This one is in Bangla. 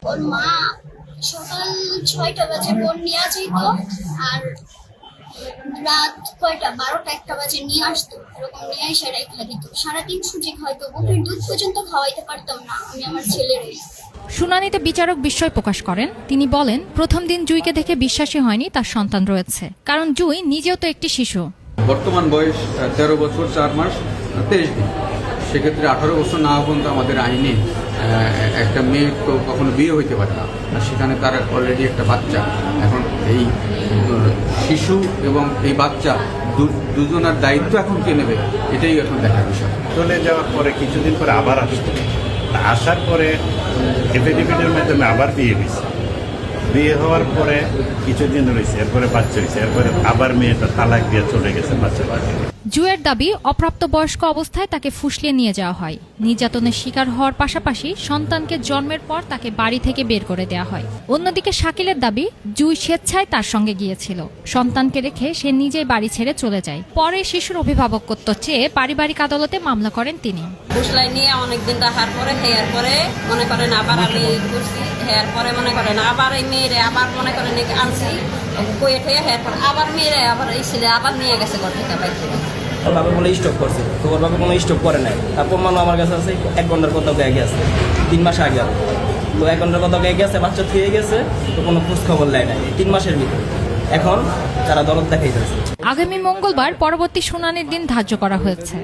ওর মা সকাল ৬টা বাজে বোন নিয়ে যেত, আর রাত কয়টা ১২টা-১টা বাজে নিয়ে আসতো। এরকম নিয়ে এসে রেখে দিত। সারাদিন সুজি খাওয়াইতো, বুকের দুধ পর্যন্ত খাওয়াইতে পারতাম না আমি আমার ছেলেরই। শুনানিতে বিচারক বিস্ময় প্রকাশ করেন। তিনি বলেন, প্রথম দিন জুঁইকে দেখে বিশ্বাসই হয়নি তার সন্তান রয়েছে, কারণ জুঁই নিজেও তো একটি শিশু। বর্তমান বয়স ১৩ বছর ৪ মাস ২৩ দিন। সেক্ষেত্রে ১৮ বছর না পর্যন্ত আমাদের আইনে একটা মেয়ে তো কখনো বিয়ে হইতে পারে না, আর সেখানে তার অলরেডি একটা বাচ্চা। এখন এই শিশু এবং এই বাচ্চা দুজনের দায়িত্ব এখন কে নেবে, এটাই এখন দেখার বিষয়। চলে যাওয়ার পরে কিছুদিন পরে আবার আসতো, আসার পরে এফিডেভিটের মাধ্যমে আবার বিয়ে হয়েছে। বিয়ে হওয়ার পরে কিছুদিন রয়েছে, এরপরে বাচ্চা হয়েছে, এরপরে আবার মেয়েটা তালাক দিয়ে চলে গেছে বাচ্চা। জুঁইয়ের দাবি, অপ্রাপ্তবয়স্ক অবস্থায় তাকে ফুসলিয়ে নিয়ে যাওয়া হয়। নির্যাতনের শিকার হওয়ার পাশাপাশি সন্তানকে জন্মের পর তাকে বাড়ি থেকে বের করে দেওয়া হয়। অন্যদিকে শাকিলের দাবি, জুঁই স্বেচ্ছায় তার সঙ্গে গিয়েছিল। সন্তানকে রেখে সে নিজেই বাড়ি ছেড়ে চলে যায়। পরে শিশুর অভিভাবকত্ব চেয়ে পারিবারিক আদালতে মামলা করেন তিনি। ফুসলাই নিয়ে অনেকদিন রাখার পরে হেয়ার পরে মনে করেন আবার আমি করছি, হেয়ার পরে মনে করেন আবার এই মেয়েরে আবার মনে করেন আনছি কয়ে ঠেয়ে হেয়ার পরে আবার মেয়েরে আবার এই ছেলে আবার নিয়ে গেছে ঘর থেকে বাইর থেকে। ওর বাবা বলে স্টপ করছে, তো ওর বাবা কোনো স্টপ করে নাই। তারপর মানুষ আমার কাছে আছে 1 ঘন্টার কথা আগে আছে, 3 মাস আগে। তো 1 ঘন্টার কথা আগে গেছে, বাচ্চা থুয়ে গেছে, তো কোনো খোঁজ খবর নেয় নাই 3 মাসের ভিতরে। এখন তারা দরদ দেখাইতেছে। আগামী মঙ্গলবার পরবর্তী শুনানির দিন ধার্য করা হয়েছে।